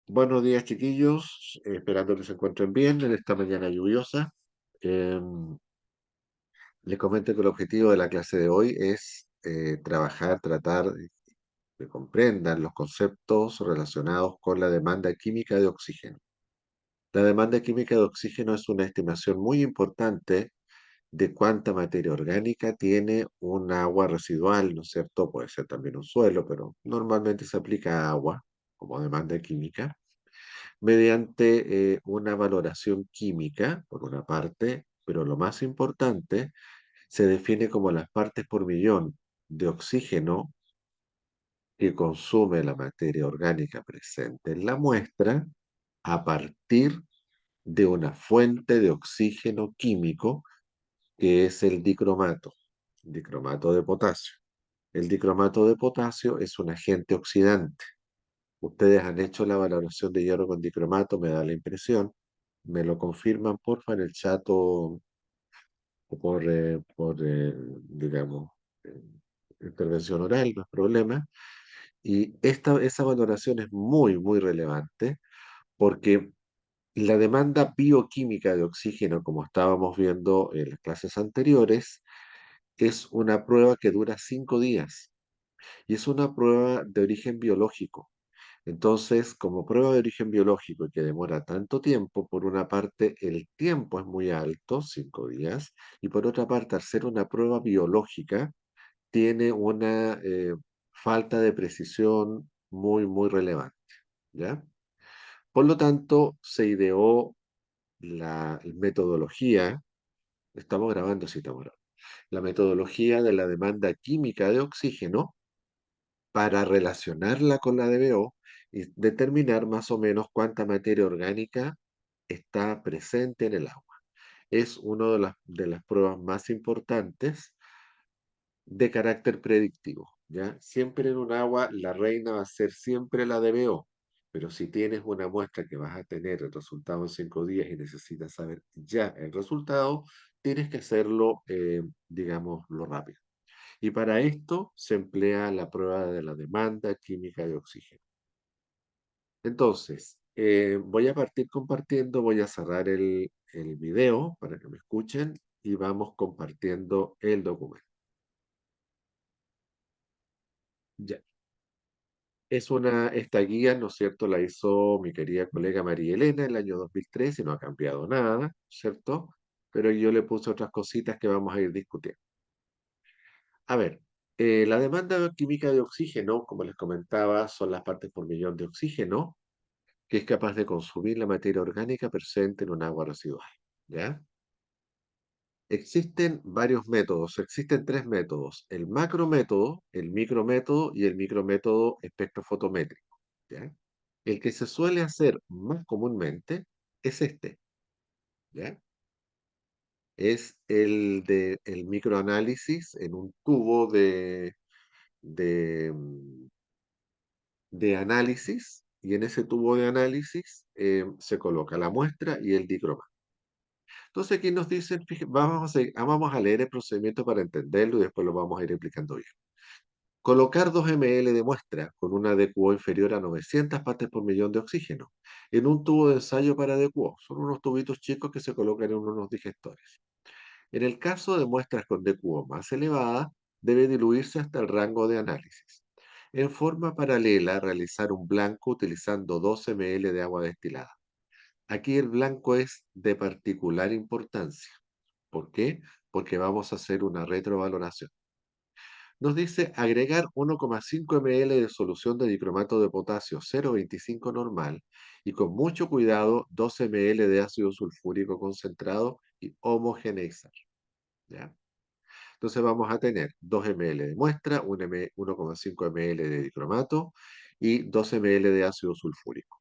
Buenos días, chiquillos. Esperando que se encuentren bien en esta mañana lluviosa. Les comento que el objetivo de la clase de hoy es tratar de que comprendan los conceptos relacionados con la demanda química de oxígeno. La demanda química de oxígeno es una estimación muy importante de cuánta materia orgánica tiene un agua residual, ¿no es cierto? Puede ser también un suelo, pero normalmente se aplica a agua como demanda química mediante una valoración química, por una parte, pero lo más importante, se define como las partes por millón de oxígeno que consume la materia orgánica presente en la muestra a partir de una fuente de oxígeno químico que es el dicromato de potasio. El dicromato de potasio es un agente oxidante. Ustedes han hecho la valoración de hierro con dicromato, me da la impresión. Me lo confirman, porfa, en el chat o digamos, eh, intervención oral, no es problema. Y esa valoración es muy, muy relevante porque la demanda bioquímica de oxígeno, como estábamos viendo en las clases anteriores, es una prueba que dura 5 días y es una prueba de origen biológico. Entonces, como prueba de origen biológico y que demora tanto tiempo, por una parte el tiempo es muy alto, 5 días, y por otra parte, al ser una prueba biológica, tiene una falta de precisión muy, muy relevante, ¿ya? Por lo tanto, se ideó la metodología, estamos grabando, sí, estamos grabando, la metodología de la demanda química de oxígeno para relacionarla con la DBO y determinar más o menos cuánta materia orgánica está presente en el agua. Es una de las pruebas más importantes de carácter predictivo, ¿ya? Siempre en un agua la reina va a ser siempre la DBO, pero si tienes una muestra que vas a tener el resultado en 5 días y necesitas saber ya el resultado, tienes que hacerlo, digamos, lo rápido. Y para esto se emplea la prueba de la demanda química de oxígeno. Entonces, voy a partir compartiendo, voy a cerrar el video para que me escuchen y vamos compartiendo el documento. Ya. Esta guía, ¿no es cierto? La hizo mi querida colega María Elena en el año 2003 y no ha cambiado nada, ¿cierto? Pero yo le puse otras cositas que vamos a ir discutiendo. A ver, la demanda química de oxígeno, como les comentaba, son las partes por millón de oxígeno que es capaz de consumir la materia orgánica presente en un agua residual. ¿Ya? Existen varios métodos, existen tres métodos, el macrométodo, el micrométodo y el micrométodo espectrofotométrico. ¿Ya? El que se suele hacer más comúnmente es este, ¿ya? Es el de el microanálisis en un tubo de, mm, de análisis, y en ese tubo de análisis se coloca la muestra y el dicroma. Entonces aquí nos dicen, vamos a leer el procedimiento para entenderlo y después lo vamos a ir explicando bien. Colocar 2 ml de muestra con una DQO inferior a 900 partes por millón de oxígeno en un tubo de ensayo para DQO. Son unos tubitos chicos que se colocan en unos digestores. En el caso de muestras con DQO más elevada, debe diluirse hasta el rango de análisis. En forma paralela, realizar un blanco utilizando 2 ml de agua destilada. Aquí el blanco es de particular importancia. ¿Por qué? Porque vamos a hacer una retrovaloración. Nos dice agregar 1,5 ml de solución de dicromato de potasio 0,25 normal y con mucho cuidado 12 ml de ácido sulfúrico concentrado y homogeneizar. ¿Ya? Entonces vamos a tener 2 ml de muestra, 1,5 ml de dicromato y 12 ml de ácido sulfúrico.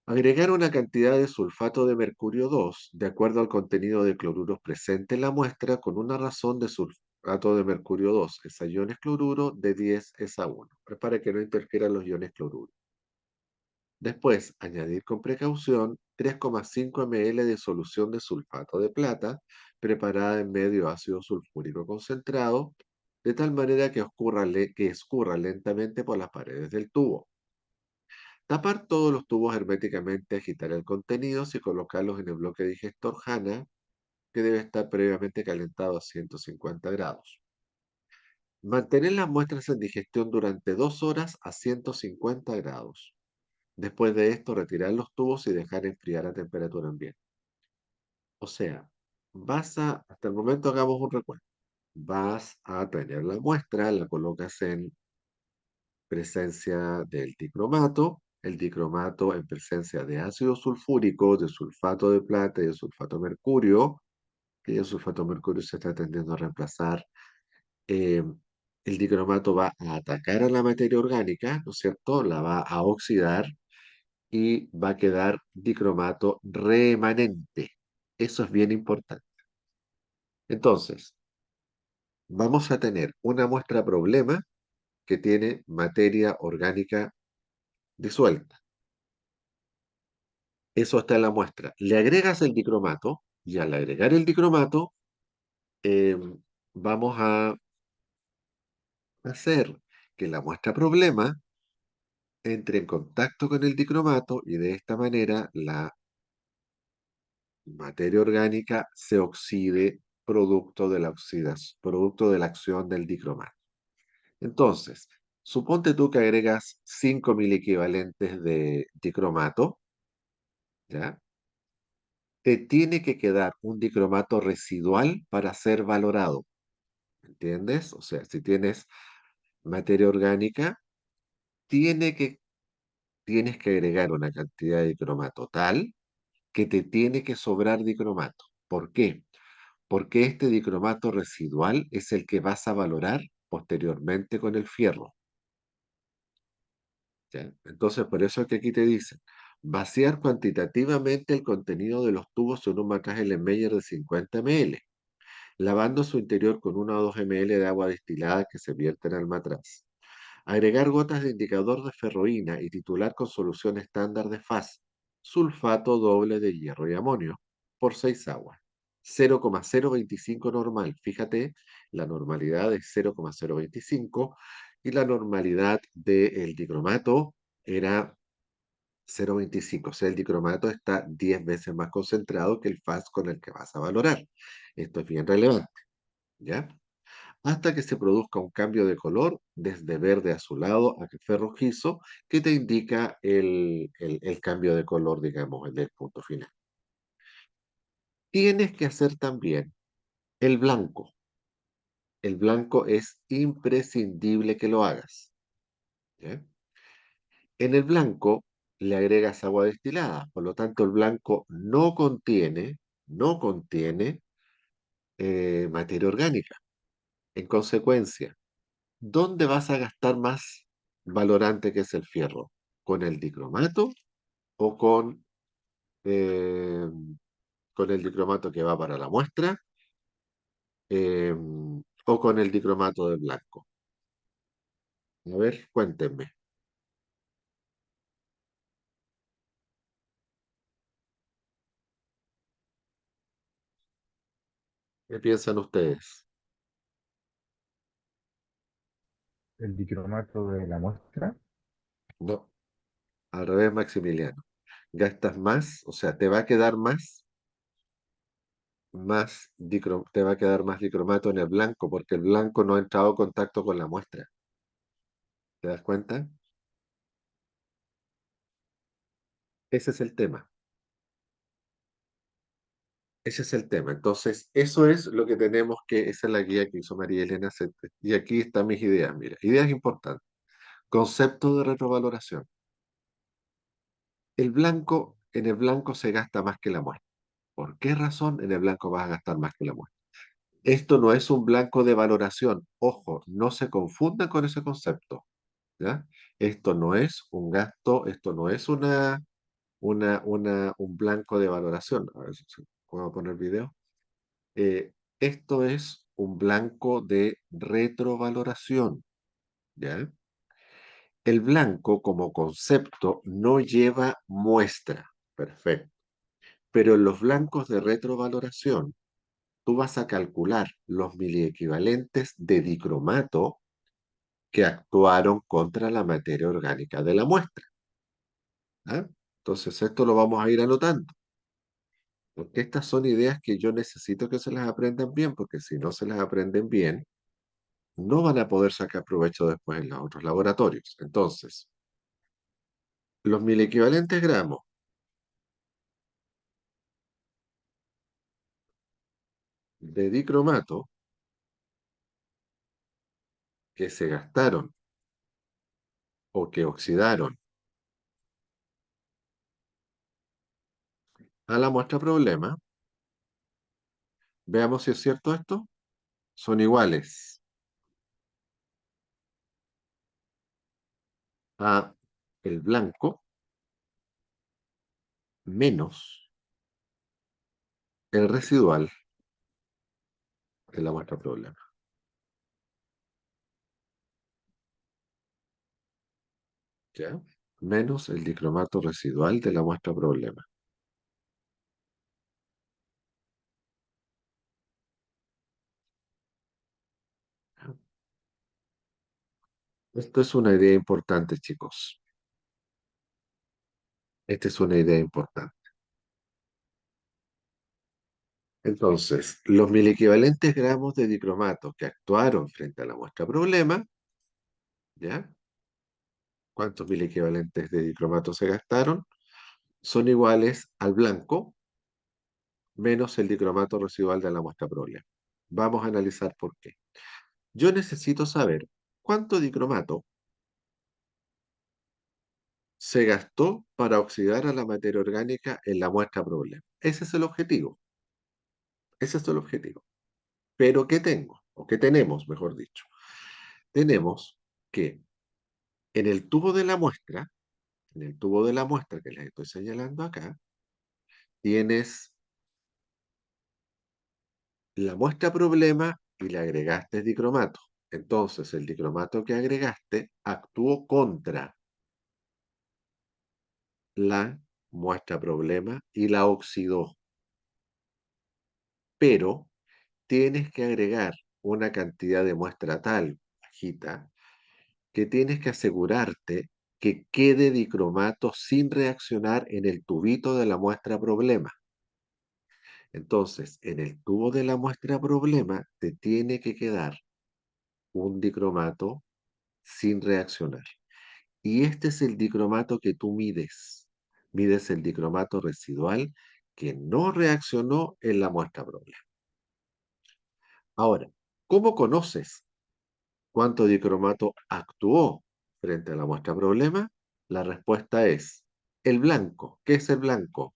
Agregar una cantidad de sulfato de mercurio 2 de acuerdo al contenido de cloruros presente en la muestra con una razón de sulfato de mercurio 2 es a iones cloruro de 10 es a 1. Es para que no interfieran los iones cloruro. Después, añadir con precaución 3,5 ml de solución de sulfato de plata preparada en medio ácido sulfúrico concentrado, de tal manera que escurra lentamente por las paredes del tubo. Tapar todos los tubos herméticamente, agitar el contenido y colocarlos en el bloque digestor HANA, que debe estar previamente calentado a 150 grados. Mantener las muestras en digestión durante 2 horas a 150 grados. Después de esto, retirar los tubos y dejar enfriar a temperatura ambiente. O sea, hasta el momento hagamos un recuento. Vas a tener la muestra, la colocas en presencia del dicromato, el dicromato en presencia de ácido sulfúrico, de sulfato de plata y de sulfato de mercurio, que el sulfato de mercurio se está tendiendo a reemplazar. eh, el dicromato va a atacar a la materia orgánica, ¿no es cierto? La va a oxidar y va a quedar dicromato remanente. Eso es bien importante. Entonces, vamos a tener una muestra problema que tiene materia orgánica disuelta. Eso está en la muestra. Le agregas el dicromato y al agregar el dicromato, eh, vamos a hacer que la muestra problema entre en contacto con el dicromato y de esta manera la materia orgánica se oxide producto de la acción del dicromato. Entonces, suponte tú que agregas 5.000 equivalentes de dicromato, ¿ya? Te tiene que quedar un dicromato residual para ser valorado, ¿entiendes? O sea, si tienes materia orgánica, tiene que, tienes que agregar una cantidad de dicromato tal que te tiene que sobrar dicromato. ¿Por qué? Porque este dicromato residual es el que vas a valorar posteriormente con el fierro, ¿ya? Entonces, por eso es que aquí te dicen, vaciar cuantitativamente el contenido de los tubos en un matraje Meyer de 50 ml, lavando su interior con 1 o 2 ml de agua destilada que se vierten al matraz. Agregar gotas de indicador de ferroína y titular con solución estándar de FAS, sulfato doble de hierro y amonio, por 6 aguas. 0,025 normal. Fíjate, la normalidad es 0,025 y la normalidad del dicromato era 0,25. O sea, el dicromato está 10 veces más concentrado que el FAS con el que vas a valorar. Esto es bien relevante, ¿ya? Hasta que se produzca un cambio de color desde verde azulado a café rojizo, que te indica el cambio de color, digamos, del punto final. Tienes que hacer también el blanco. El blanco es imprescindible que lo hagas, ¿ya? En el blanco le agregas agua destilada, por lo tanto el blanco no contiene materia orgánica. En consecuencia, ¿dónde vas a gastar más valorante que es el fierro? ¿Con el dicromato o eh, con el dicromato que va para la muestra eh, o con el dicromato del blanco? A ver, cuéntenme. ¿Qué piensan ustedes? El dicromato de la muestra. No, al revés, Maximiliano. Gastas más, o sea, te va a quedar te va a quedar más dicromato en el blanco, porque el blanco no ha entrado en contacto con la muestra. ¿Te das cuenta? Ese es el tema. Ese es el tema. Entonces, eso es lo que tenemos que, esa es la guía que hizo María Elena Sete. Y aquí están mis ideas, mira, ideas importantes. Concepto de retrovaloración. En el blanco se gasta más que la muestra. ¿Por qué razón en el blanco vas a gastar más que la muestra? Esto no es un blanco de valoración. Ojo, no se confundan con ese concepto, ¿ya? Esto no es un gasto, esto no es un blanco de valoración. A ver si puedo poner video. Eh, Esto es un blanco de retrovaloración, ¿ya? El blanco como concepto no lleva muestra, perfecto. Pero en los blancos de retrovaloración, tú vas a calcular los miliequivalentes de dicromato que actuaron contra la materia orgánica de la muestra. ¿ya? Entonces, esto lo vamos a ir anotando, porque estas son ideas que yo necesito que se las aprendan bien, porque si no se las aprenden bien, no van a poder sacar provecho después en los otros laboratorios. Entonces, los mil equivalentes gramos de dicromato que se gastaron o que oxidaron a la muestra problema, veamos si es cierto esto, son iguales a el blanco menos el residual de la muestra problema. ¿Ya? Menos el dicromato residual de la muestra problema. ¿Ya? Esto es una idea importante, chicos. Esta es una idea importante. Entonces, los mil equivalentes gramos de dicromato que actuaron frente a la muestra problema, ¿ya? ¿Cuántos mil equivalentes de dicromato se gastaron? Son iguales al blanco menos el dicromato residual de la muestra problema. Vamos a analizar por qué. Yo necesito saber cuánto dicromato se gastó para oxidar a la materia orgánica en la muestra problema. Ese es el objetivo. Ese es el objetivo. Pero ¿qué tengo? O ¿qué tenemos, mejor dicho? Tenemos que en el tubo de la muestra, en el tubo de la muestra que les estoy señalando acá, tienes la muestra problema y le agregaste dicromato. Entonces, el dicromato que agregaste actuó contra la muestra problema y la oxidó. Pero tienes que agregar una cantidad de muestra tal, bajita, que tienes que asegurarte que quede dicromato sin reaccionar en el tubito de la muestra problema. Entonces, en el tubo de la muestra problema te tiene que quedar un dicromato sin reaccionar. Y este es el dicromato que tú mides. Mides el dicromato residual que no reaccionó en la muestra problema. Ahora, ¿cómo conoces cuánto dicromato actuó frente a la muestra problema? La respuesta es el blanco. ¿Qué es el blanco?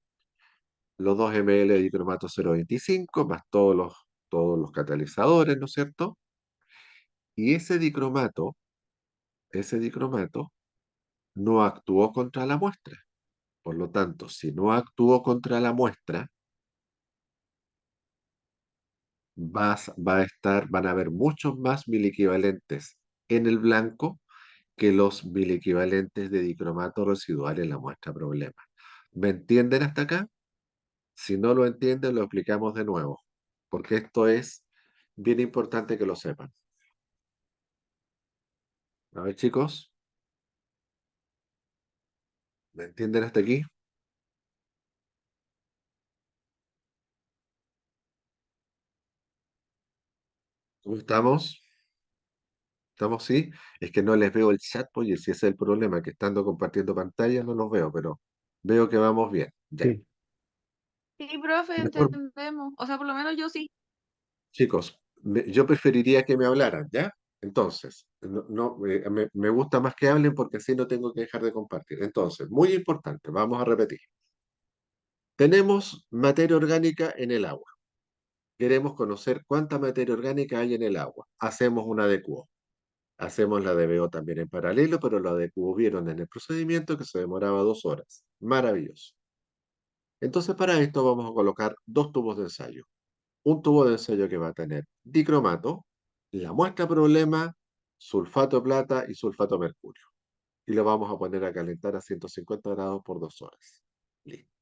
Los 2 ml de dicromato 0,25 más todos los catalizadores, ¿no es cierto? Y ese dicromato no actuó contra la muestra. Por lo tanto, si no actuó contra la muestra, van a haber muchos más miliequivalentes en el blanco que los miliequivalentes de dicromato residual en la muestra problema. ¿Me entienden hasta acá? Si no lo entienden, lo explicamos de nuevo, porque esto es bien importante que lo sepan. A ver, chicos, ¿me entienden hasta aquí? ¿Cómo estamos? ¿Estamos, sí? Es que no les veo el chat, pues, y si ese es el problema, que estando compartiendo pantalla no los veo, pero veo que vamos bien. Ya. Sí, Sí, profe, Mejor, entendemos. O sea, por lo menos yo sí. chicos, yo preferiría que me hablaran, ¿ya? Entonces, me gusta más que hablen porque así no tengo que dejar de compartir. Entonces, muy importante, vamos a repetir. Tenemos materia orgánica en el agua. Queremos conocer cuánta materia orgánica hay en el agua. Hacemos una de QO. Hacemos la de BO también en paralelo, pero la de QO vieron en el procedimiento que se demoraba 2 horas. Maravilloso. Entonces, para esto vamos a colocar dos tubos de ensayo. Un tubo de ensayo que va a tener dicromato, la muestra problema, sulfato de plata y sulfato de mercurio. Y lo vamos a poner a calentar a 150 grados por 2 horas. Listo.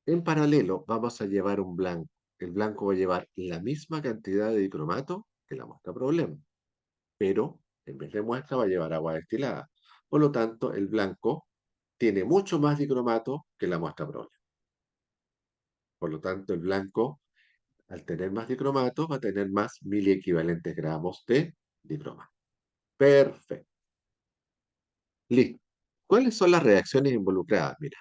En paralelo vamos a llevar un blanco. El blanco va a llevar la misma cantidad de dicromato que la muestra problema, pero en vez de muestra va a llevar agua destilada. Por lo tanto, el blanco tiene mucho más dicromato que la muestra prole. Por lo tanto, el blanco, al tener más dicromato, va a tener más miliequivalentes gramos de dicromato. Perfecto. Listo. ¿Cuáles son las reacciones involucradas? Mira,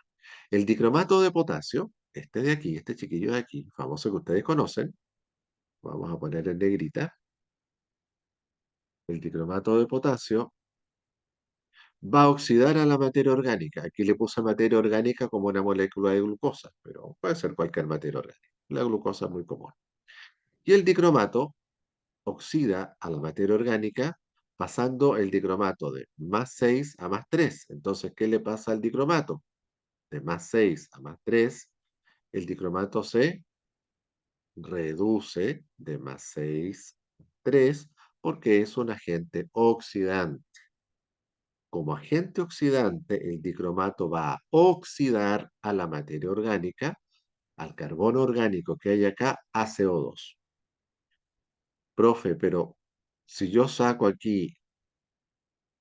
el dicromato de potasio, este de aquí, este chiquillo de aquí, famoso que ustedes conocen, vamos a poner en negrita, el dicromato de potasio va a oxidar a la materia orgánica. Aquí le puse materia orgánica como una molécula de glucosa, pero puede ser cualquier materia orgánica. La glucosa es muy común. Y el dicromato oxida a la materia orgánica pasando el dicromato de +6 a +3. Entonces, ¿qué le pasa al dicromato? De +6 a +3, el dicromato se reduce de +6 a 3 porque es un agente oxidante. Como agente oxidante, el dicromato va a oxidar a la materia orgánica, al carbono orgánico que hay acá, a CO2. Profe, pero si yo saco aquí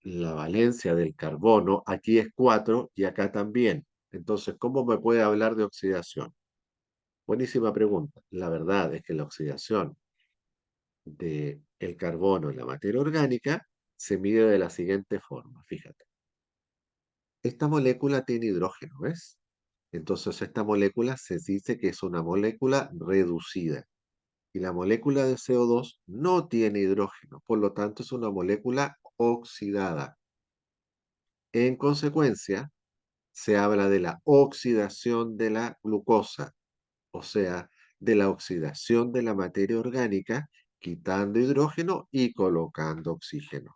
la valencia del carbono, aquí es 4 y acá también. Entonces, ¿cómo me puede hablar de oxidación? Buenísima pregunta. La verdad es que la oxidación del carbono en la materia orgánica se mide de la siguiente forma. Fíjate, esta molécula tiene hidrógeno, ¿ves? Entonces, esta molécula se dice que es una molécula reducida. Y la molécula de CO2 no tiene hidrógeno, por lo tanto es una molécula oxidada. En consecuencia, se habla de la oxidación de la glucosa, o sea, de la oxidación de la materia orgánica, quitando hidrógeno y colocando oxígeno.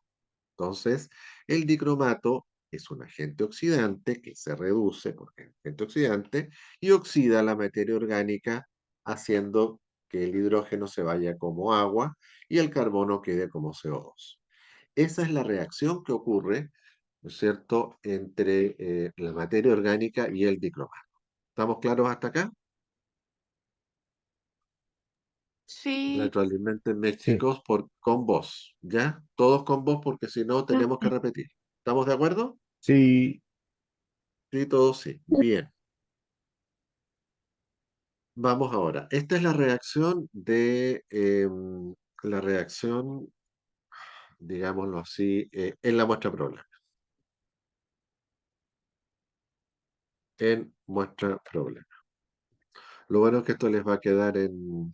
Entonces, el dicromato es un agente oxidante que se reduce porque es agente oxidante y oxida la materia orgánica haciendo que el hidrógeno se vaya como agua y el carbono quede como CO2. Esa es la reacción que ocurre, ¿no es cierto?, entre la materia orgánica y el dicromato. ¿Estamos claros hasta acá? Sí. Retroalimentenme, Sí, chicos, con voz, ¿ya? Todos con voz porque si no tenemos que repetir. ¿Estamos de acuerdo? sí, Sí, todos sí. Bien. Vamos ahora. Esta es la reacción la reacción, digámoslo así, en la muestra problema. En muestra problema. Lo bueno es que esto les va a quedar en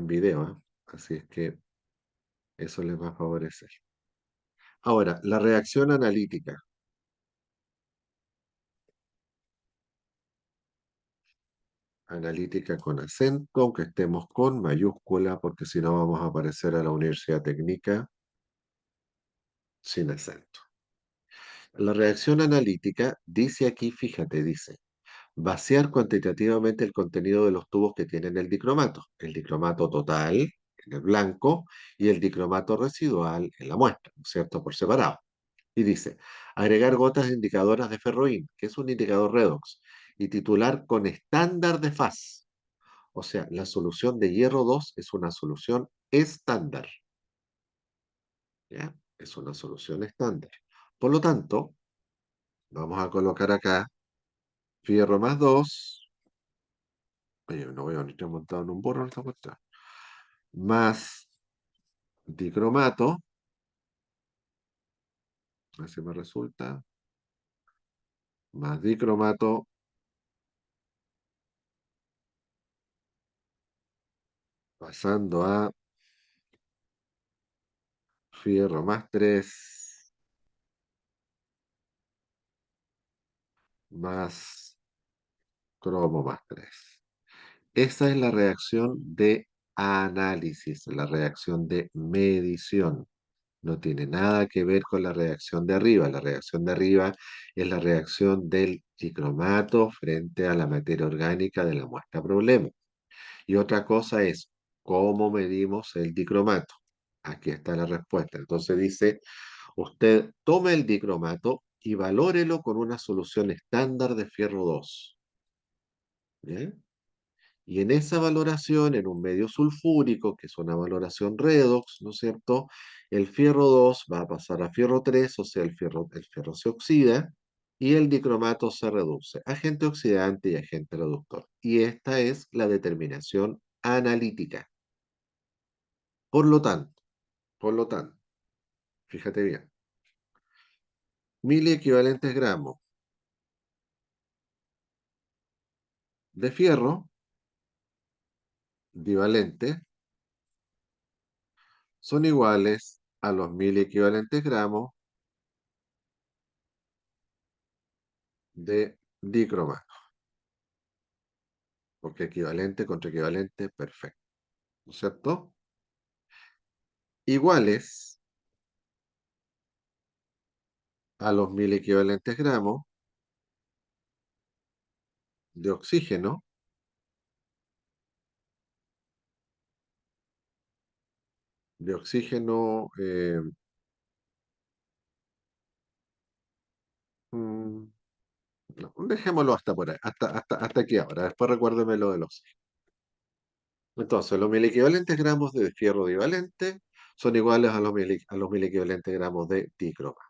video, ¿eh? Así es que eso les va a favorecer. Ahora, la reacción analítica. Analítica con acento, aunque estemos con mayúscula, porque si no vamos a aparecer a la Universidad Técnica sin acento. La reacción analítica dice aquí, fíjate, dice, vaciar cuantitativamente el contenido de los tubos que tienen el dicromato total en el blanco y el dicromato residual en la muestra, ¿no es cierto?, por separado. Y dice, agregar gotas indicadoras de ferroín, que es un indicador redox, y titular con estándar de faz. O sea, la solución de hierro 2 es una solución estándar. ¿Ya? Es una solución estándar. Por lo tanto, vamos a colocar acá fierro más 2. Oye, no veo ni estoy montado en un burro esta cuestión. Más dicromato. Así me resulta. Más dicromato. Pasando a fierro más 3. Más cromo más 3. Esa es la reacción de análisis, la reacción de medición. No tiene nada que ver con la reacción de arriba. La reacción de arriba es la reacción del dicromato frente a la materia orgánica de la muestra problema. Y otra cosa es cómo medimos el dicromato. Aquí está la respuesta. Entonces dice, usted tome el dicromato y valórelo con una solución estándar de fierro 2. ¿Bien? Y en esa valoración, en un medio sulfúrico, que es una valoración redox, ¿no es cierto? El fierro 2 va a pasar a fierro 3, o sea, el fierro se oxida, y el dicromato se reduce. Agente oxidante y agente reductor. Y esta es la determinación analítica. Por lo tanto, por lo tanto, fíjate bien, 1000 equivalentes gramos de fierro divalente son iguales a los 1000 equivalentes gramos de dicromato, porque equivalente contra equivalente, perfecto, ¿no es cierto? Iguales a los 1000 equivalentes gramos de oxígeno de oxígeno, mm, no, dejémoslo hasta por ahí, hasta aquí ahora, después recuérdeme lo del oxígeno. Entonces, los 1000 equivalentes gramos de fierro divalente son iguales a a los 1000 equivalentes gramos de dicromato.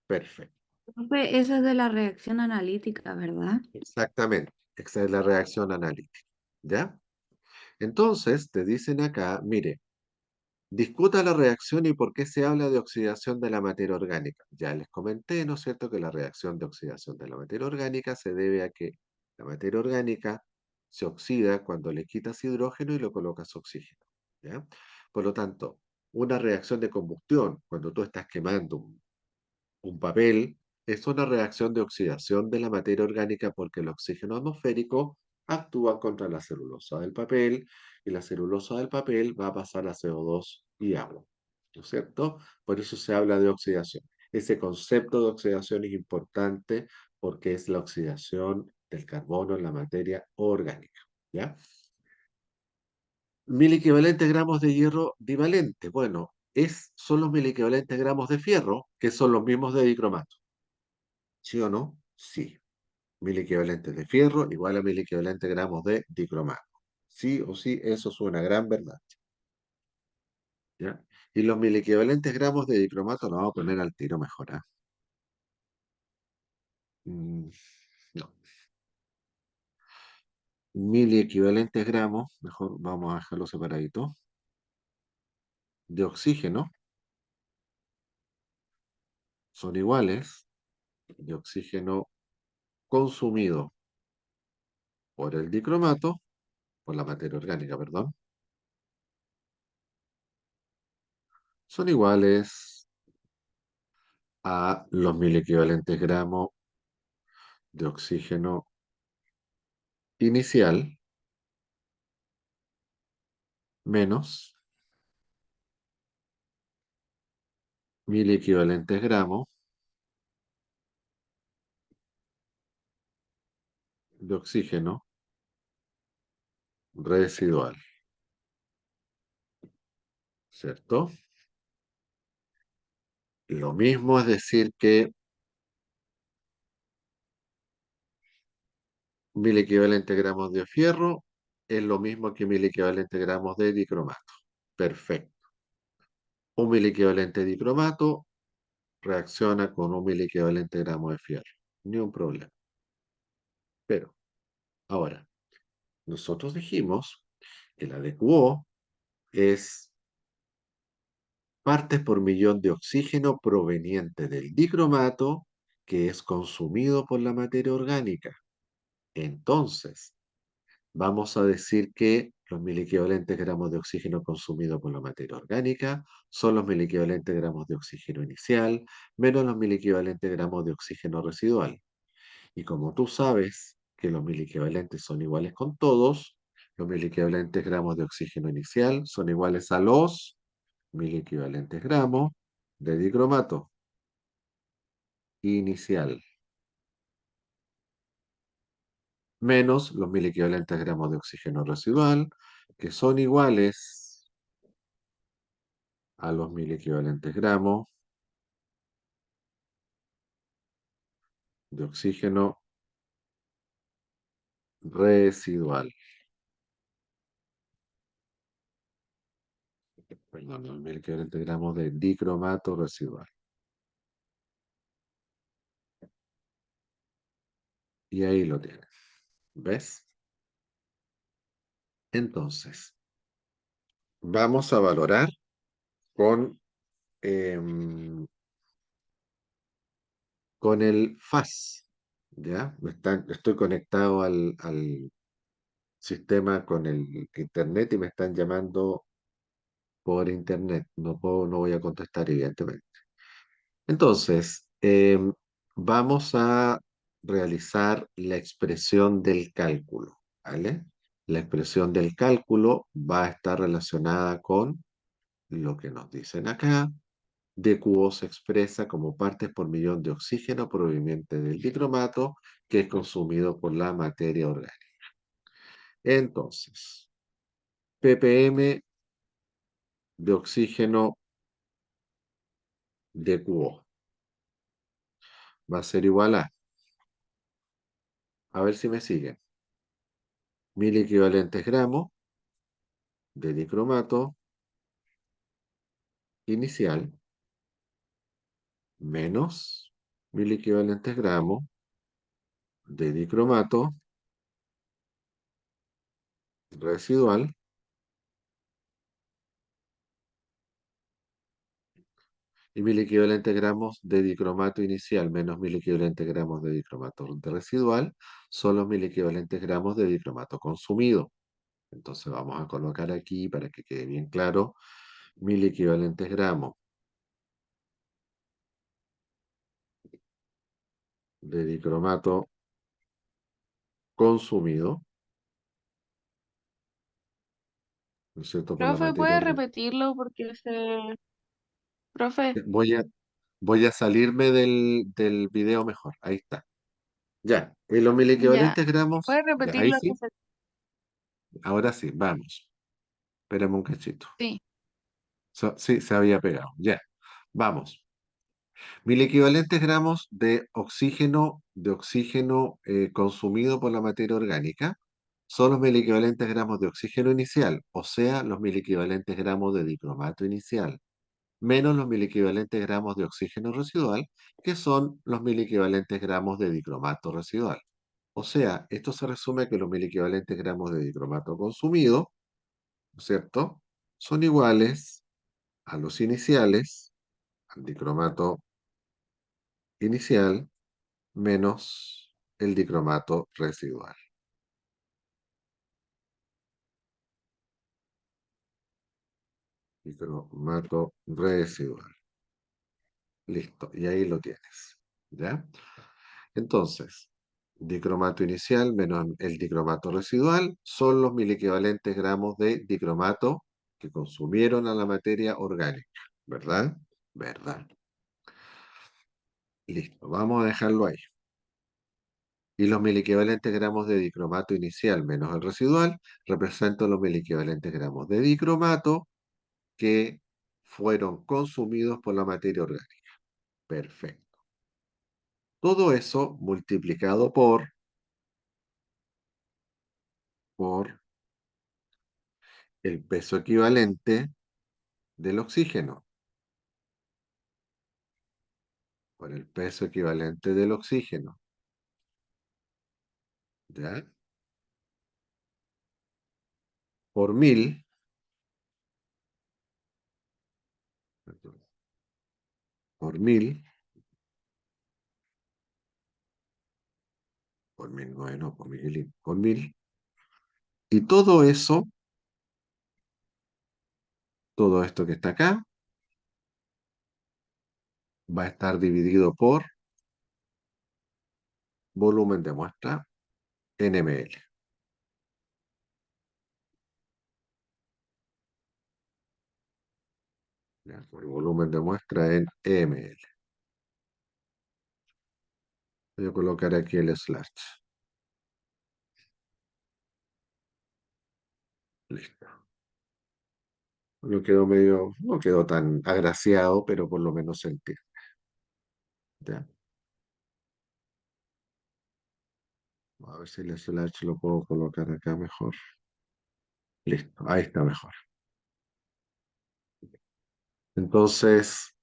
Perfecto. Profe, esa es de la reacción analítica, ¿verdad? Exactamente. Esa es la reacción analítica. ¿Ya? Entonces, te dicen acá, mire, discuta la reacción y por qué se habla de oxidación de la materia orgánica. Ya les comenté, ¿no es cierto?, que la reacción de oxidación de la materia orgánica se debe a que la materia orgánica se oxida cuando le quitas hidrógeno y le colocas oxígeno. ¿Ya? Por lo tanto, una reacción de combustión, cuando tú estás quemando un papel, es una reacción de oxidación de la materia orgánica porque el oxígeno atmosférico actúa contra la celulosa del papel y la celulosa del papel va a pasar a CO2 y agua, ¿no es cierto? Por eso se habla de oxidación. Ese concepto de oxidación es importante porque es la oxidación del carbono en la materia orgánica, ¿ya? 1000 equivalentes gramos de hierro divalente. Bueno, son los 1000 equivalentes gramos de fierro, que son los mismos de dicromato. ¿Sí o no? Sí. 1000 equivalentes de fierro igual a 1000 equivalentes gramos de dicromato. Sí o sí, eso es una gran verdad. ¿Ya? Y los 1000 equivalentes gramos de dicromato los vamos a poner al tiro mejor. ¿Ah? Mm, no. 1000 equivalentes gramos, mejor vamos a dejarlo separadito, de oxígeno son iguales de oxígeno consumido por el dicromato, por la materia orgánica, perdón, son iguales a los 1000 equivalentes gramos de oxígeno inicial menos 1000 equivalentes gramos de oxígeno residual, ¿cierto? Lo mismo es decir que 1000 equivalentes gramos de fierro es lo mismo que 1000 equivalentes gramos de dicromato. Perfecto. Un 1000 equivalente de dicromato reacciona con un 1000 equivalente gramos de fierro. Ni un problema. Pero, ahora, nosotros dijimos que la DQO es partes por millón de oxígeno proveniente del dicromato que es consumido por la materia orgánica. Entonces, vamos a decir que los 1000 equivalentes gramos de oxígeno consumido por la materia orgánica son los 1000 equivalentes gramos de oxígeno inicial menos los 1000 equivalentes gramos de oxígeno residual. Y como tú sabes que los 1000 equivalentes son iguales con todos, los 1000 equivalentes gramos de oxígeno inicial son iguales a los 1000 equivalentes gramos de dicromato inicial menos los 1000 equivalentes gramos de oxígeno residual, que son iguales a los 1000 equivalentes gramos de oxígeno residual. Perdón, los 1000 equivalentes gramos de dicromato residual. Y ahí lo tienes. ¿Ves? Entonces, vamos a valorar con, em, con el FAS. ¿Ya? Estoy conectado al sistema con el internet y me están llamando por internet. No voy a contestar, evidentemente. Entonces, vamos a realizar la expresión del cálculo, ¿vale? La expresión del cálculo va a estar relacionada con lo que nos dicen acá. DQO se expresa como partes por millón de oxígeno proveniente del dicromato que es consumido por la materia orgánica. Entonces, ppm de oxígeno DQO va a ser igual a ver si me siguen, 1000 equivalentes gramos de dicromato inicial menos 1000 equivalentes gramos de dicromato residual y 1000 equivalentes gramos de dicromato inicial menos 1000 equivalentes gramos de dicromato residual son los 1000 equivalentes gramos de dicromato consumido. Entonces vamos a colocar aquí para que quede bien claro 1000 equivalentes gramos de dicromato consumido, ¿no es cierto? Por la Profe, materia ¿puede orgánica. repetirlo? Porque se... Profe, Voy a, voy a salirme del video mejor. Ahí está. Ya. Y los mil ya. equivalentes gramos. ¿Puede Ya, repetir ahí lo que sí. se... Ahora sí, vamos. Espérame un cachito. Sí, Sí, se había pegado. Ya. Vamos. 1000 equivalentes gramos de oxígeno consumido por la materia orgánica son los 1000 equivalentes gramos de oxígeno inicial, o sea, los 1000 equivalentes gramos de dicromato inicial, menos los 1000 equivalentes gramos de oxígeno residual, que son los 1000 equivalentes gramos de dicromato residual. O sea, esto se resume que los 1000 equivalentes gramos de dicromato consumido, ¿no es cierto? Son iguales a los iniciales, al dicromato inicial, menos el dicromato residual. Dicromato residual. Listo, y ahí lo tienes. ¿Ya? Entonces, dicromato inicial menos el dicromato residual son los 1000 equivalentes gramos de dicromato que consumieron a la materia orgánica. ¿Verdad? ¿Verdad? Listo, vamos a dejarlo ahí. Y los 1000 equivalentes gramos de dicromato inicial menos el residual representan los 1000 equivalentes gramos de dicromato que fueron consumidos por la materia orgánica. Perfecto. Todo eso multiplicado por el peso equivalente del oxígeno, por el peso equivalente del oxígeno, ¿ya? Por mil, perdón, por mil, por mil, no, por mil, y todo esto que está acá, va a estar dividido por volumen de muestra en ml. ¿Ya? Por volumen de muestra en ml. Voy a colocar aquí el slash. Listo. No quedó tan agraciado, pero por lo menos se entiende. ¿Ya? A ver si el slash lo puedo colocar acá mejor. Listo, ahí está mejor. Entonces,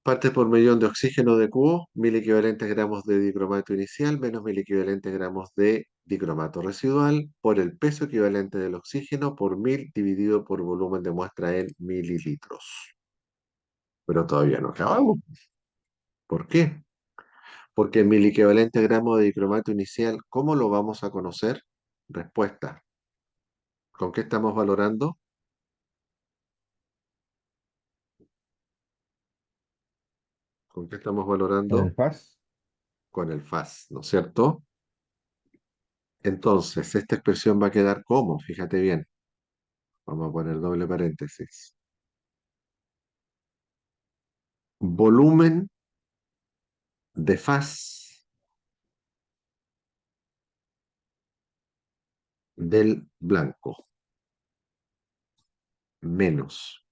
Partes por millón de oxígeno de cubo, 1000 equivalentes gramos de dicromato inicial menos 1000 equivalentes gramos de dicromato residual por el peso equivalente del oxígeno por 1000 dividido por volumen de muestra en mililitros. Pero todavía no acabamos. ¿Por qué? Porque el 1000 equivalente gramo de dicromato inicial, ¿cómo lo vamos a conocer? Respuesta. ¿Con qué estamos valorando? ¿Con qué estamos Con el valorando? FAS, Con el FAS, ¿no es cierto? Entonces, esta expresión va a quedar como, fíjate bien, vamos a poner doble paréntesis. Volumen de faz del blanco menos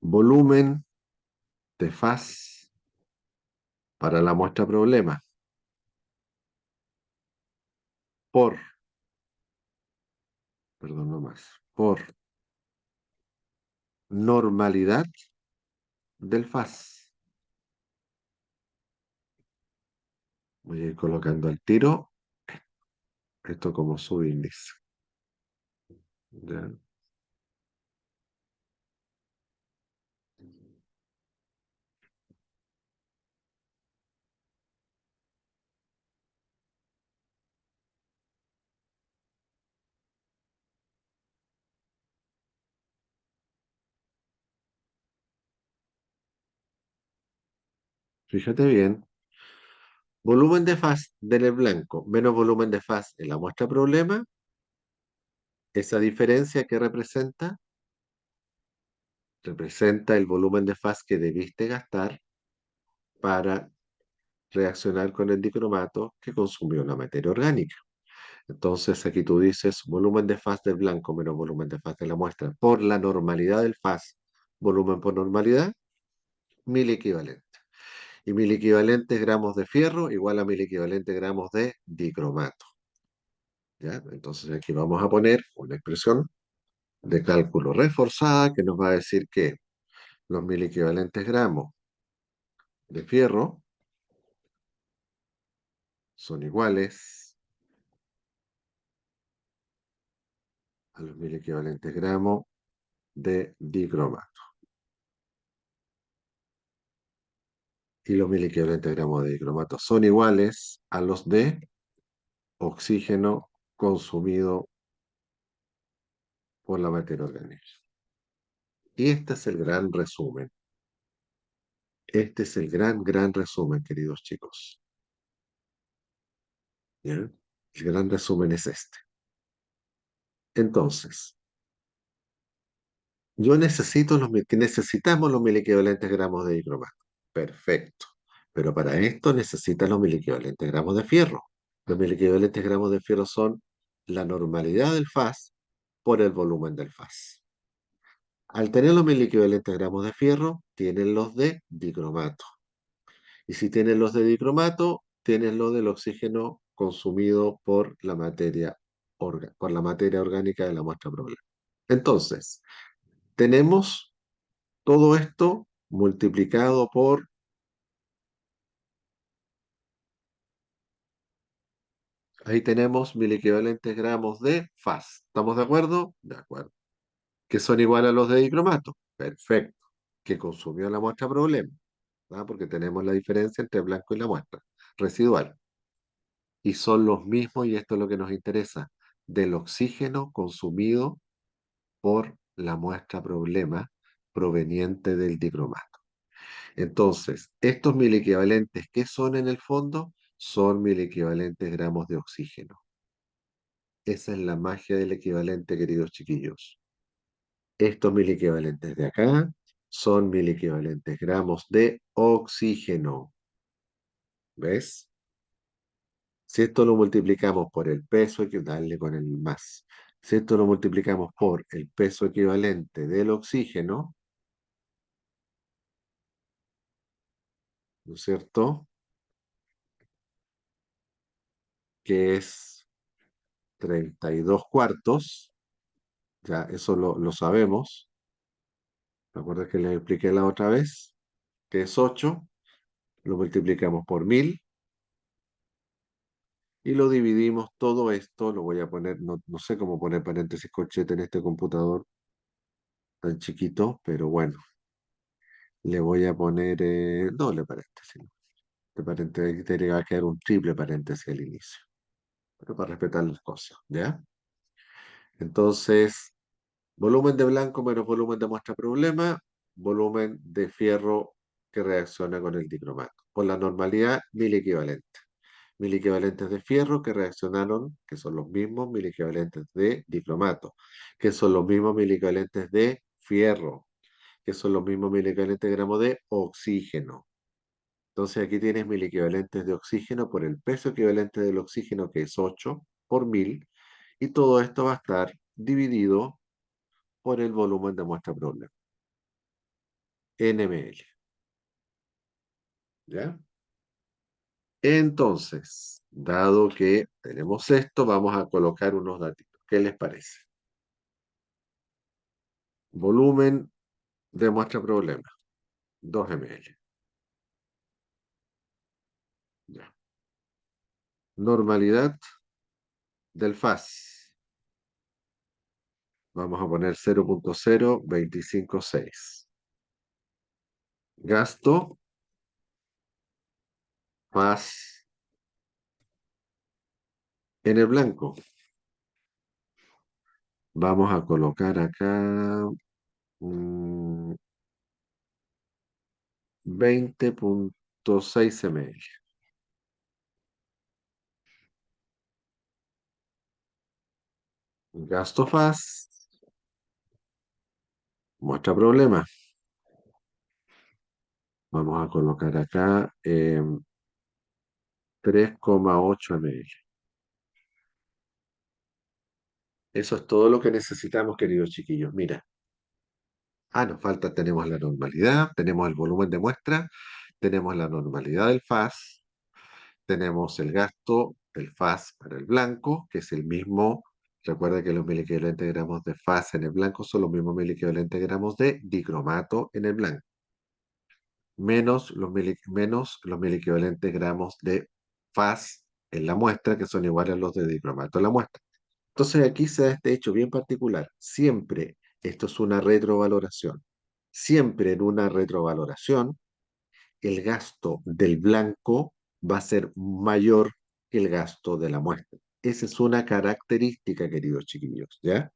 volumen de faz para la muestra problema por, perdón, no más, por normalidad del faz. Voy a ir colocando al tiro esto como subíndice. ¿Ya? Fíjate bien, volumen de faz del blanco menos volumen de faz en la muestra problema, esa diferencia que representa el volumen de faz que debiste gastar para reaccionar con el dicromato que consumió la materia orgánica. Entonces aquí tú dices volumen de faz del blanco menos volumen de faz de la muestra por la normalidad del faz, volumen por normalidad, 1000 equivalentes. Y 1000 equivalentes gramos de fierro igual a 1000 equivalentes gramos de dicromato. ¿Ya? Entonces aquí vamos a poner una expresión de cálculo reforzada que nos va a decir que los 1000 equivalentes gramos de fierro son iguales a los 1000 equivalentes gramos de dicromato. Y los 1000 equivalentes gramos de dicromato son iguales a los de oxígeno consumido por la materia orgánica. Y este es el gran resumen. Este es el gran resumen, queridos chicos. ¿Ya? El gran resumen es este. Entonces, necesitamos los 1000 equivalentes gramos de dicromato. Perfecto. Pero para esto necesitas los 1000 equivalentes gramos de fierro. Los 1000 equivalentes gramos de fierro son la normalidad del faz por el volumen del faz. Al tener los 1000 equivalentes gramos de fierro, tienen los de dicromato. Y si tienen los de dicromato, tienen lo del oxígeno consumido por la materia, por la materia orgánica de la muestra problema. Entonces, tenemos todo esto multiplicado por, ahí tenemos 1000 equivalentes gramos de faz. ¿Estamos de acuerdo? De acuerdo. Que son iguales a los de dicromato. Perfecto. Que consumió la muestra problema. ¿Ah? Porque tenemos la diferencia entre el blanco y la muestra residual. Y son los mismos, y esto es lo que nos interesa, del oxígeno consumido por la muestra problema proveniente del dicromato. Entonces, estos 1000 equivalentes, ¿qué son en el fondo? Son 1000 equivalentes gramos de oxígeno. Esa es la magia del equivalente, queridos chiquillos. Estos 1000 equivalentes de acá son 1000 equivalentes gramos de oxígeno. ¿Ves? Si esto lo multiplicamos por el peso, hay que darle con el más. Si esto lo multiplicamos por el peso equivalente del oxígeno, ¿no es cierto? Que es 32 cuartos, ya eso lo sabemos. ¿Te acuerdas que les expliqué la otra vez? que es 8, lo multiplicamos por 1000 y lo dividimos todo esto, lo voy a poner, no sé cómo poner paréntesis corchete en este computador tan chiquito, pero bueno, le voy a poner doble paréntesis. Este paréntesis tiene que quedar un triple paréntesis al inicio, pero para respetar las cosas, ¿ya? Entonces, volumen de blanco menos volumen de muestra problema, volumen de fierro que reacciona con el dicromato. Por la normalidad, 1000 equivalentes. 1000 equivalentes de fierro que reaccionaron, que son los mismos 1000 equivalentes de dicromato, que son los mismos 1000 equivalentes de fierro, que son los mismos 1000 equivalentes de gramos de oxígeno. Entonces aquí tienes 1000 equivalentes de oxígeno por el peso equivalente del oxígeno, que es 8 por 1000, y todo esto va a estar dividido por el volumen de muestra problema, NmL. ¿Ya? Entonces, dado que tenemos esto, vamos a colocar unos datitos. ¿Qué les parece? Volumen de muestra problema, 2 ml. Ya. Normalidad del FAS. Vamos a poner 0.0256. Gasto FAS en el blanco. Vamos a colocar acá 20.6 ml. Gasto FAS, muestra problema. Vamos a colocar acá 3,8 ml. Eso es todo lo que necesitamos, queridos chiquillos. Mira, nos falta, tenemos la normalidad, tenemos el volumen de muestra, tenemos la normalidad del FAS, tenemos el gasto del FAS para el blanco, que es el mismo. Recuerda que los miliequivalentes gramos de FAS en el blanco son los mismos miliequivalentes gramos de dicromato en el blanco, menos los miliequivalentes gramos de FAS en la muestra, que son iguales a los de dicromato en la muestra. Entonces aquí se da este hecho bien particular. Siempre, esto es una retrovaloración, siempre en una retrovaloración, el gasto del blanco va a ser mayor que el gasto de la muestra. Esa es una característica, queridos chiquillos, ¿ya?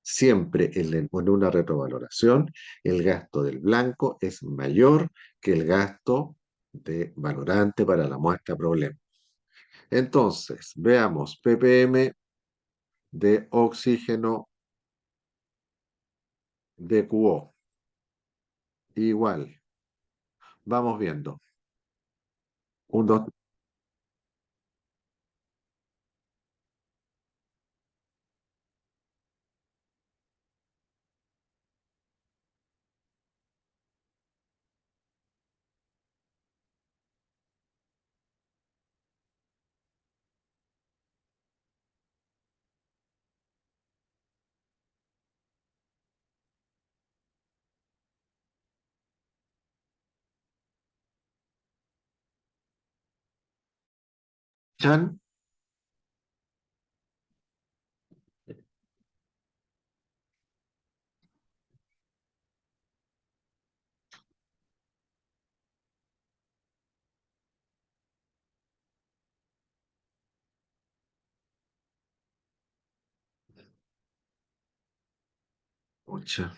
Siempre en una retrovaloración, el gasto del blanco es mayor que el gasto de valorante para la muestra problema. Entonces, veamos ppm de oxígeno de QO. Igual. Vamos viendo. Un, dos, chan. Pucha.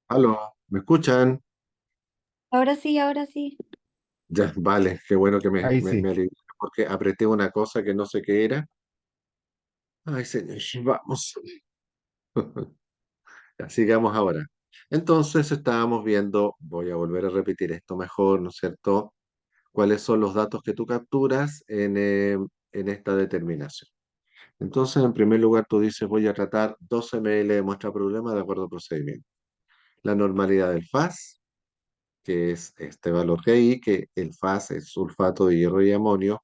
¿Aló? ¿Me escuchan? Ahora sí, ahora sí. Ya, vale, qué bueno que Ahí me sí. alivió, porque apreté una cosa que no sé qué era. Ay, señor, vamos. Ya, sigamos ahora. Entonces estábamos viendo, voy a volver a repetir esto mejor, ¿no es cierto? ¿Cuáles son los datos que tú capturas en esta determinación? Entonces, en primer lugar, tú dices, voy a tratar 12 ml de muestra problema de acuerdo al procedimiento. La normalidad del FAS, que es este valor que hay, que el FAS es sulfato de hierro y amonio,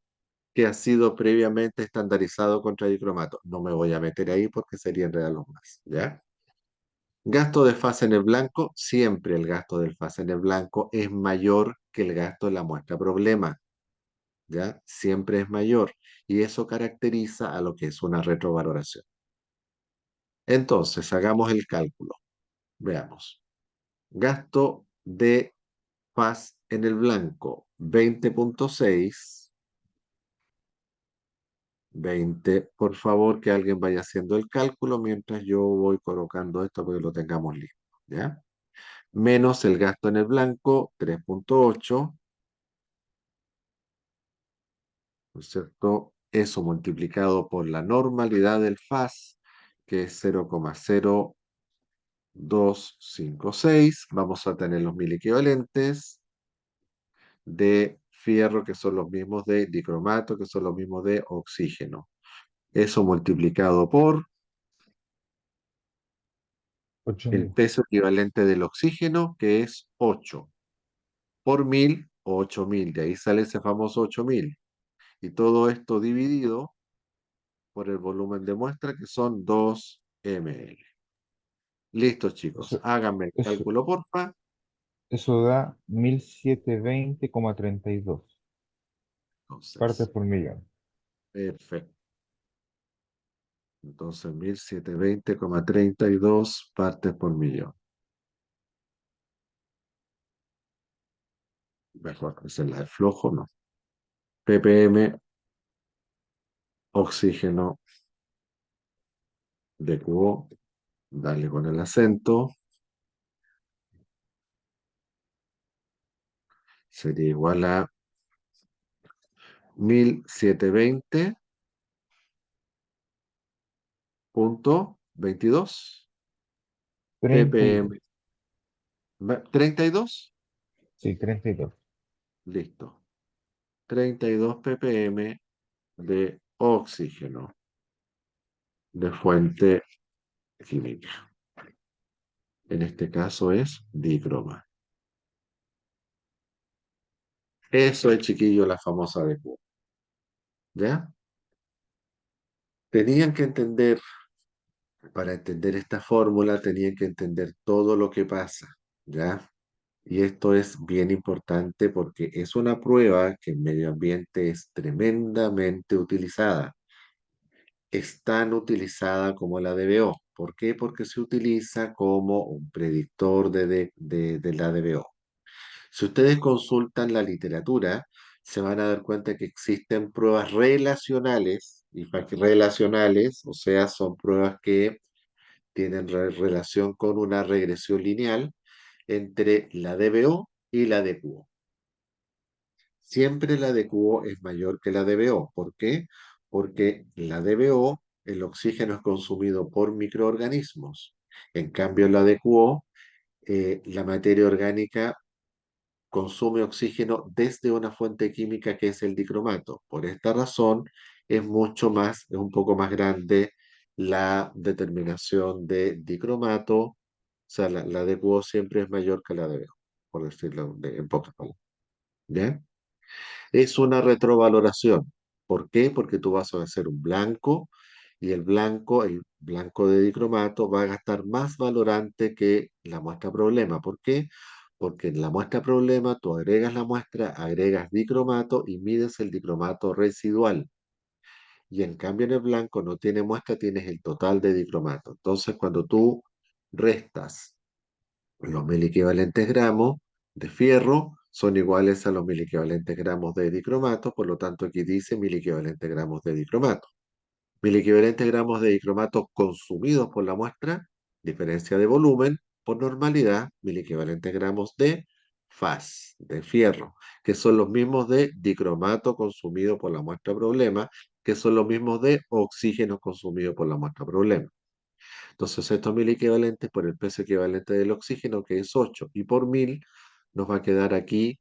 que ha sido previamente estandarizado contra dicromato. No me voy a meter ahí porque sería enredar los más, ¿ya? Gasto de fase en el blanco, siempre el gasto del fase en el blanco es mayor que el gasto de la muestra problema, ¿ya? Siempre es mayor y eso caracteriza a lo que es una retrovaloración. Entonces, hagamos el cálculo. Veamos. Gasto de fase en el blanco, 20,6. 20. Por favor, que alguien vaya haciendo el cálculo mientras yo voy colocando esto para que lo tengamos listo, ¿ya? Menos el gasto en el blanco, 3,8, ¿no es cierto? Eso multiplicado por la normalidad del FAS, que es 0,0256. Vamos a tener los mil equivalentes de fierro, que son los mismos de dicromato, que son los mismos de oxígeno. Eso multiplicado por el 8.000. peso equivalente del oxígeno, que es 8 por 1000 o 8000. De ahí sale ese famoso 8000. Y todo esto dividido por el volumen de muestra, que son 2 ml. Listo, chicos. Eso, Háganme el eso, cálculo, porfa. eso da 1720,32 partes Entonces, por millón. perfecto. Entonces, 1720,32 partes por millón. Mejor, esa es la de flojo, ¿no? ppm, oxígeno de cubo, dale con el acento, sería igual a 1720,22 ppm. 32. 32, Sí, 32. listo. 32 ppm de oxígeno de fuente química. En este caso es dicroma. Eso es, chiquillo, la famosa de Q. ¿Ya? Tenían que entender, para entender esta fórmula, tenían que entender todo lo que pasa. ¿Ya? Y esto es bien importante porque es una prueba que en medio ambiente es tremendamente utilizada. Es tan utilizada como la DBO. ¿Por qué? Porque se utiliza como un predictor de la DBO. Si ustedes consultan la literatura, se van a dar cuenta que existen pruebas relacionales, y relacionales, o sea, son pruebas que tienen relación con una regresión lineal entre la DBO y la DQO. Siempre la DQO es mayor que la DBO. ¿Por qué? Porque la DBO, el oxígeno es consumido por microorganismos. En cambio, la DQO, la materia orgánica consume oxígeno desde una fuente química que es el dicromato. Por esta razón, es un poco más grande la determinación de dicromato, o sea, la DQO siempre es mayor que la DBO, por decirlo en pocas palabras. ¿Ya? Es una retrovaloración. ¿Por qué? Porque tú vas a hacer un blanco y el blanco de dicromato va a gastar más valorante que la muestra problema. ¿Por qué? Porque en la muestra problema tú agregas la muestra, agregas dicromato y mides el dicromato residual. Y en cambio en el blanco no tiene muestra, tienes el total de dicromato. Entonces cuando tú restas los mil equivalentes gramos de fierro son iguales a los mil equivalentes gramos de dicromato, por lo tanto aquí dice mil equivalentes gramos de dicromato. Mil equivalentes gramos de dicromato consumidos por la muestra, diferencia de volumen, por normalidad, mil equivalentes gramos de FAS, de fierro, que son los mismos de dicromato consumido por la muestra problema, que son los mismos de oxígeno consumido por la muestra problema. Entonces, estos mil equivalentes por el peso equivalente del oxígeno, que es 8, y por 1000 nos va a quedar aquí,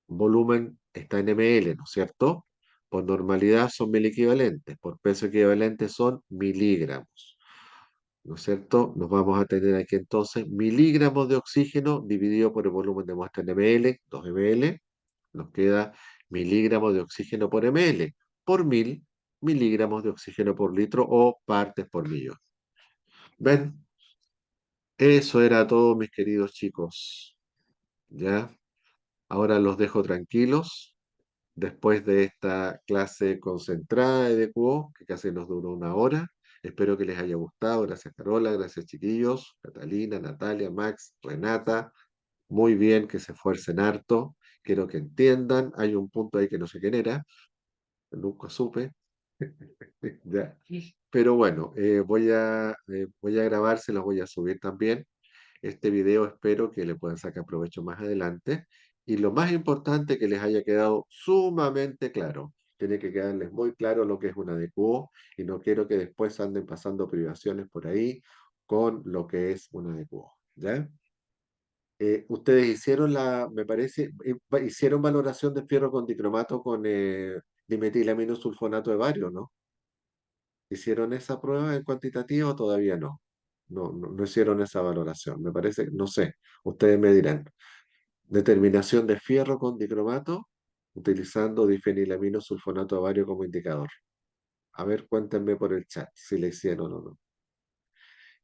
volumen está en ml, ¿no es cierto? Por normalidad son mil equivalentes, por peso equivalente son miligramos. ¿no es cierto? Nos vamos a tener aquí entonces miligramos de oxígeno dividido por el volumen de muestra en ml, 2 ml, nos queda miligramos de oxígeno por ml, por 1000 miligramos de oxígeno por litro o partes por millón. ¿Ven? Eso era todo, mis queridos chicos. ¿Ya? Ahora los dejo tranquilos después de esta clase concentrada de DQO, que casi nos duró una hora. Espero que les haya gustado. Gracias, Carola. Gracias, chiquillos. Catalina, Natalia, Max, Renata. Muy bien, que se esfuercen harto. Quiero que entiendan. Hay un punto ahí que no sé quién era. Nunca supe. Ya. Pero bueno, voy a grabar, se los voy a subir también. Este video espero que le puedan sacar provecho más adelante. Y lo más importante, que les haya quedado sumamente claro. Tiene que quedarles muy claro lo que es una DQO y no quiero que después anden pasando privaciones por ahí con lo que es una DQO. ¿Ya? Ustedes hicieron me parece, hicieron valoración de fierro con dicromato con dimetilaminosulfonato de bario, ¿no? ¿Hicieron esa prueba en cuantitativo o todavía no? No hicieron esa valoración. Me parece, no sé, ustedes me dirán. Determinación de fierro con dicromato utilizando difenilaminosulfonato de bario como indicador. A ver, cuéntenme por el chat si la hicieron o no.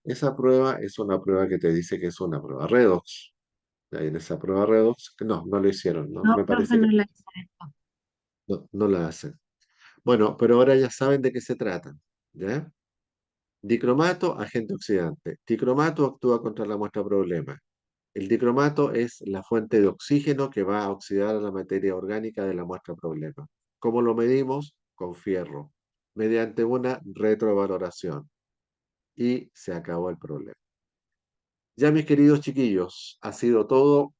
Esa prueba es una prueba que te dice que es una prueba redox. Ahí en esa prueba redox, no lo hicieron, ¿no? No, Me profe, parece no que la hice esto. no la hacen. Bueno, pero ahora ya saben de qué se trata, ¿ya? Dicromato, agente oxidante. Dicromato actúa contra la muestra problema. El dicromato es la fuente de oxígeno que va a oxidar a la materia orgánica de la muestra problema. ¿Cómo lo medimos? Con fierro, mediante una retrovaloración. Y se acabó el problema. Ya, mis queridos chiquillos, ha sido todo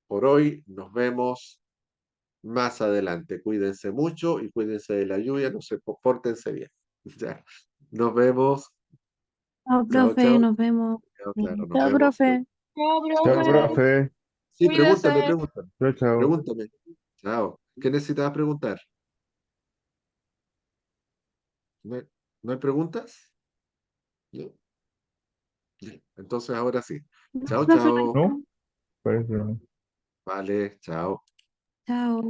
por hoy. Nos vemos más adelante. Cuídense mucho y cuídense de la lluvia. No se pórtense bien. Ya. Nos vemos. Chao, Chao, profe, chao. nos vemos. Chao, claro, nos Chao, vemos. profe. Chao, Chao, profe. profe. Sí, pregúntame, Cuídese. pregúntame. Chao, chao. Pregúntame. Chao. ¿Qué necesitabas preguntar? ¿No hay, no hay preguntas? No. Ya. Entonces ahora sí. No, Chao, profe, no hay chao. ¿No? problema. Parece que no. Vale, chao. Chao.